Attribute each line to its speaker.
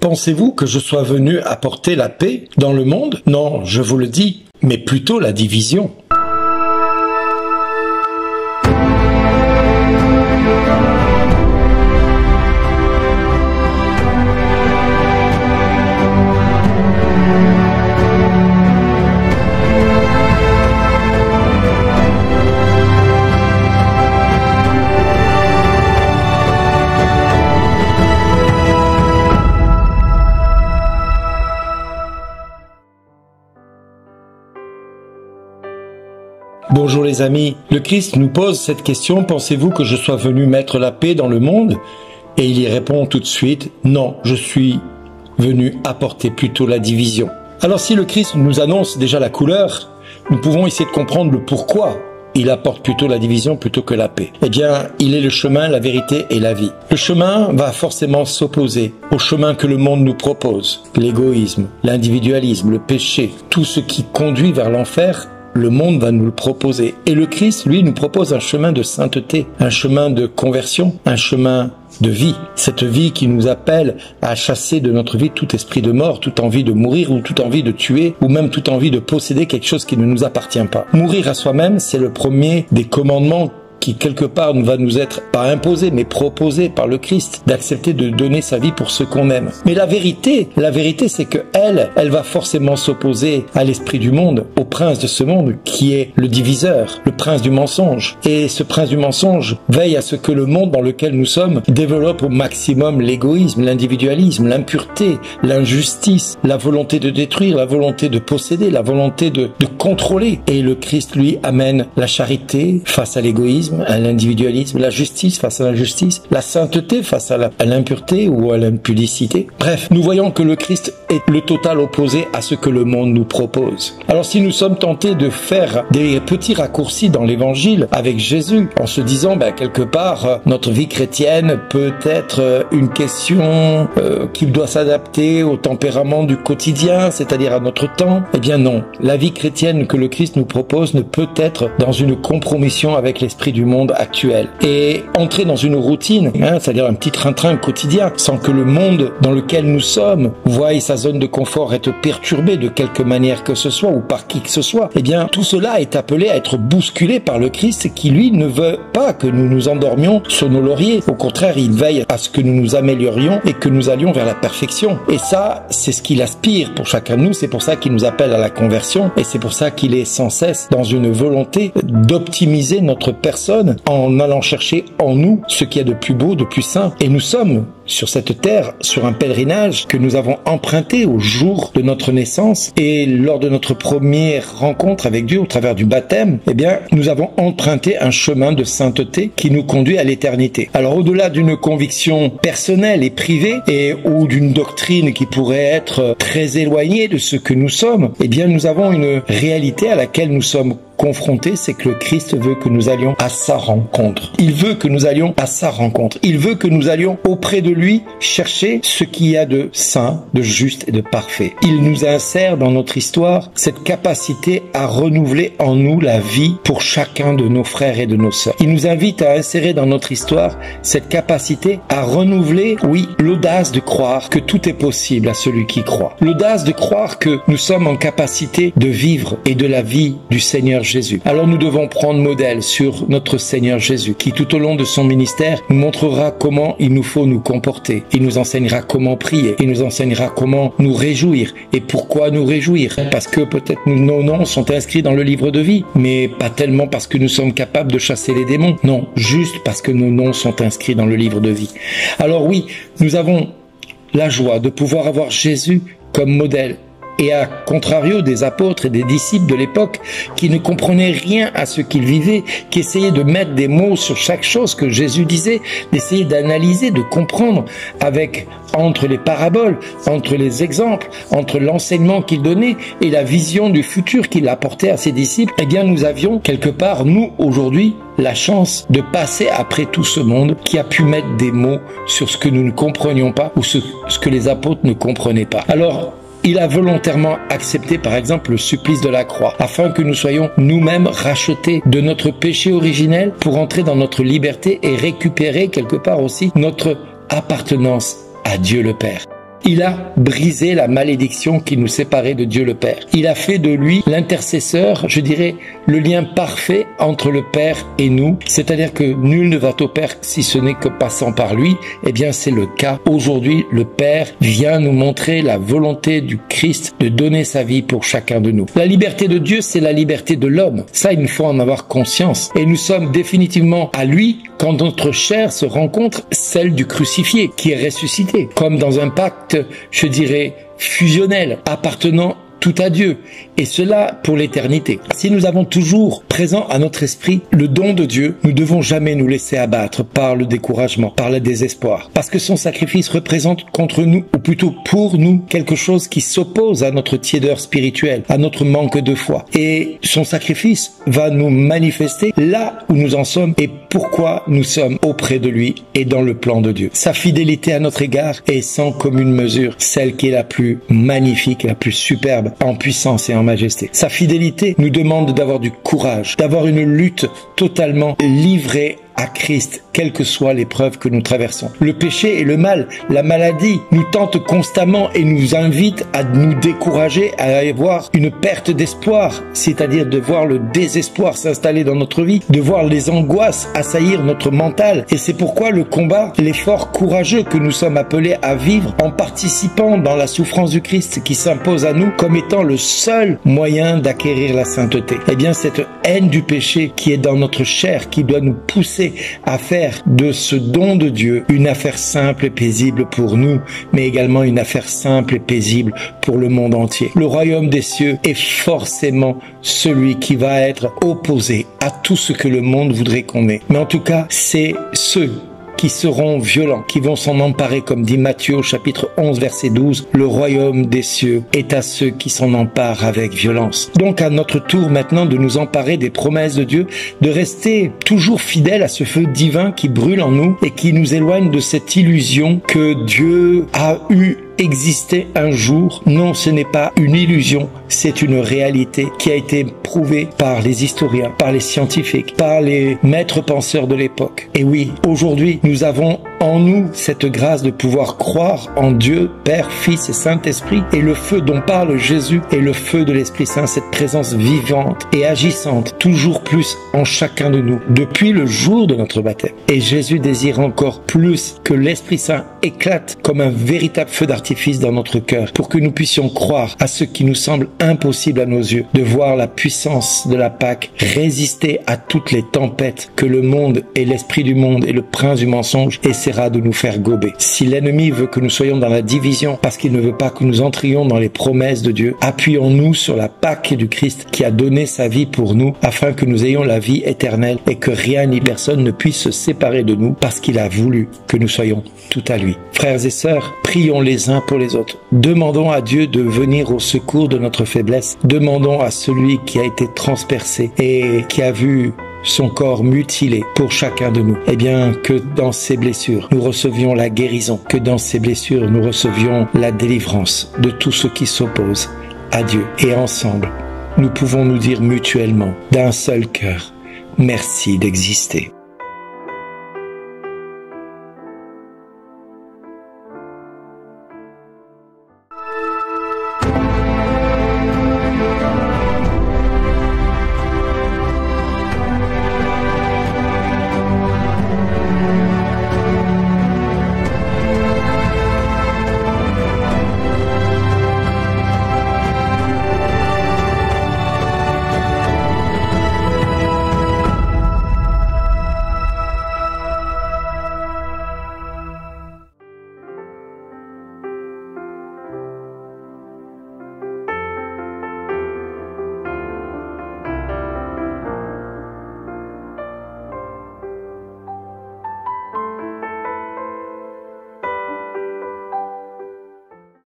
Speaker 1: Pensez-vous que je sois venu apporter la paix dans le monde? Non, je vous le dis, mais plutôt la division. Bonjour les amis, le Christ nous pose cette question, pensez-vous que je sois venu mettre la paix dans le monde? Et il y répond tout de suite, non, je suis venu apporter plutôt la division. Alors si le Christ nous annonce déjà la couleur, nous pouvons essayer de comprendre le pourquoi il apporte plutôt la division plutôt que la paix. Eh bien, il est le chemin, la vérité et la vie. Le chemin va forcément s'opposer au chemin que le monde nous propose. L'égoïsme, l'individualisme, le péché, tout ce qui conduit vers l'enfer, le monde va nous le proposer. Et le Christ, lui, nous propose un chemin de sainteté, un chemin de conversion, un chemin de vie. Cette vie qui nous appelle à chasser de notre vie tout esprit de mort, toute envie de mourir ou toute envie de tuer ou même toute envie de posséder quelque chose qui ne nous appartient pas. Mourir à soi-même, c'est le premier des commandements qui quelque part va nous être pas imposé mais proposé par le Christ, d'accepter de donner sa vie pour ce qu'on aime. Mais la vérité c'est que elle va forcément s'opposer à l'esprit du monde, au prince de ce monde qui est le diviseur, le prince du mensonge. Et ce prince du mensonge veille à ce que le monde dans lequel nous sommes développe au maximum l'égoïsme, l'individualisme, l'impureté, l'injustice, la volonté de détruire, la volonté de posséder, la volonté de contrôler. Et le Christ lui amène la charité face à l'égoïsme, à l'individualisme, la justice face à l'injustice, la sainteté face à l'impureté ou à l'impudicité. Bref, nous voyons que le Christ est le total opposé à ce que le monde nous propose. Alors si nous sommes tentés de faire des petits raccourcis dans l'évangile avec Jésus, en se disant quelque part notre vie chrétienne peut être une question qui doit s'adapter au tempérament du quotidien, c'est-à-dire à notre temps, eh bien non. La vie chrétienne que le Christ nous propose ne peut être dans une compromission avec l'esprit du monde actuel. Et entrer dans une routine, c'est-à-dire un petit train-train quotidien, sans que le monde dans lequel nous sommes voie sa zone de confort être perturbée de quelque manière que ce soit ou par qui que ce soit, eh bien tout cela est appelé à être bousculé par le Christ qui lui ne veut pas que nous nous endormions sur nos lauriers. Au contraire, il veille à ce que nous nous améliorions et que nous allions vers la perfection. Et ça, c'est ce qu'il aspire pour chacun de nous, c'est pour ça qu'il nous appelle à la conversion et c'est pour ça qu'il est sans cesse dans une volonté d'optimiser notre personne en allant chercher en nous ce qu'il y a de plus beau, de plus saint. Et nous sommes sur cette terre, sur un pèlerinage que nous avons emprunté au jour de notre naissance et lors de notre première rencontre avec Dieu au travers du baptême, eh bien, nous avons emprunté un chemin de sainteté qui nous conduit à l'éternité. Alors, au-delà d'une conviction personnelle et privée ou d'une doctrine qui pourrait être très éloignée de ce que nous sommes, eh bien, nous avons une réalité à laquelle nous sommes confrontés, c'est que le Christ veut que nous allions à sa rencontre. Il veut que nous allions à sa rencontre. Il veut que nous allions auprès de lui chercher ce qu'il y a de saint, de juste et de parfait. Il nous insère dans notre histoire cette capacité à renouveler en nous la vie pour chacun de nos frères et de nos sœurs. Il nous invite à insérer dans notre histoire cette capacité à renouveler, oui, l'audace de croire que tout est possible à celui qui croit. L'audace de croire que nous sommes en capacité de vivre et de la vie du Seigneur Jésus. Alors nous devons prendre modèle sur notre Seigneur Jésus qui tout au long de son ministère nous montrera comment il nous faut nous comporter. Il nous enseignera comment prier. Il nous enseignera comment nous réjouir. Et pourquoi nous réjouir? Parce que peut-être nos noms sont inscrits dans le livre de vie, mais pas tellement parce que nous sommes capables de chasser les démons. Non, juste parce que nos noms sont inscrits dans le livre de vie. Alors oui, nous avons la joie de pouvoir avoir Jésus comme modèle. Et à contrario des apôtres et des disciples de l'époque qui ne comprenaient rien à ce qu'ils vivaient, qui essayaient de mettre des mots sur chaque chose que Jésus disait, d'essayer d'analyser, de comprendre entre les paraboles, entre les exemples, entre l'enseignement qu'il donnait et la vision du futur qu'il apportait à ses disciples, eh bien nous avions quelque part, nous aujourd'hui, la chance de passer après tout ce monde qui a pu mettre des mots sur ce que nous ne comprenions pas ou ce que les apôtres ne comprenaient pas. Alors, il a volontairement accepté par exemple le supplice de la croix afin que nous soyons nous-mêmes rachetés de notre péché originel pour entrer dans notre liberté et récupérer quelque part aussi notre appartenance à Dieu le Père. Il a brisé la malédiction qui nous séparait de Dieu le Père. Il a fait de lui l'intercesseur, je dirais, le lien parfait entre le Père et nous. C'est-à-dire que nul ne va au Père si ce n'est que passant par lui. Eh bien, c'est le cas. Aujourd'hui, le Père vient nous montrer la volonté du Christ de donner sa vie pour chacun de nous. La liberté de Dieu, c'est la liberté de l'homme. Ça, il nous faut en avoir conscience. Et nous sommes définitivement à lui quand notre chair se rencontre celle du crucifié, qui est ressuscité, comme dans un pacte, je dirais, fusionnel, appartenant tout à Dieu, et cela pour l'éternité. Si nous avons toujours présent à notre esprit le don de Dieu, nous ne devons jamais nous laisser abattre par le découragement, par le désespoir, parce que son sacrifice représente contre nous, ou plutôt pour nous, quelque chose qui s'oppose à notre tiédeur spirituelle, à notre manque de foi. Et son sacrifice va nous manifester là où nous en sommes et pourquoi nous sommes auprès de lui et dans le plan de Dieu. Sa fidélité à notre égard est sans commune mesure, celle qui est la plus magnifique, la plus superbe, en puissance et en majesté. Sa fidélité nous demande d'avoir du courage, d'avoir une lutte totalement livrée à Christ, quelle que soit l'épreuve que nous traversons. Le péché et le mal, la maladie, nous tentent constamment et nous invitent à nous décourager, à avoir une perte d'espoir, c'est-à-dire de voir le désespoir s'installer dans notre vie, de voir les angoisses assaillir notre mental. Et c'est pourquoi le combat, l'effort courageux que nous sommes appelés à vivre en participant dans la souffrance du Christ qui s'impose à nous comme étant le seul moyen d'acquérir la sainteté. Eh bien, cette haine du péché qui est dans notre chair, qui doit nous pousser à faire de ce don de Dieu une affaire simple et paisible pour nous, mais également une affaire simple et paisible pour le monde entier. Le royaume des cieux est forcément celui qui va être opposé à tout ce que le monde voudrait qu'on ait. Mais en tout cas, c'est ceux qui seront violents, qui vont s'en emparer, comme dit Matthieu au chapitre 11 verset 12, le royaume des cieux est à ceux qui s'en emparent avec violence. Donc à notre tour maintenant de nous emparer des promesses de Dieu, de rester toujours fidèles à ce feu divin qui brûle en nous et qui nous éloigne de cette illusion que Dieu a existé un jour. Non, ce n'est pas une illusion, c'est une réalité qui a été prouvée par les historiens, par les scientifiques, par les maîtres penseurs de l'époque. Et oui, aujourd'hui, nous avons en nous cette grâce de pouvoir croire en Dieu, Père, Fils et Saint-Esprit, et le feu dont parle Jésus est le feu de l'Esprit Saint, cette présence vivante et agissante, toujours plus en chacun de nous, depuis le jour de notre baptême. Et Jésus désire encore plus que l'Esprit Saint éclate comme un véritable feu d'artifice dans notre cœur, pour que nous puissions croire à ce qui nous semble impossible à nos yeux, de voir la puissance de la Pâque résister à toutes les tempêtes que le monde et l'esprit du monde et le prince du mensonge essaiera de nous faire gober. Si l'ennemi veut que nous soyons dans la division parce qu'il ne veut pas que nous entrions dans les promesses de Dieu, appuyons-nous sur la Pâque du Christ qui a donné sa vie pour nous afin que nous ayons la vie éternelle et que rien ni personne ne puisse se séparer de nous parce qu'il a voulu que nous soyons tout à lui. Frères et sœurs, prions les uns pour les autres. Demandons à Dieu de venir au secours de notre faiblesse. Demandons à celui qui a été transpercé et qui a vu son corps mutilé pour chacun de nous. Eh bien, que dans ces blessures, nous recevions la guérison, que dans ces blessures, nous recevions la délivrance de tout ce qui s'oppose à Dieu. Et ensemble, nous pouvons nous dire mutuellement, d'un seul cœur, merci d'exister.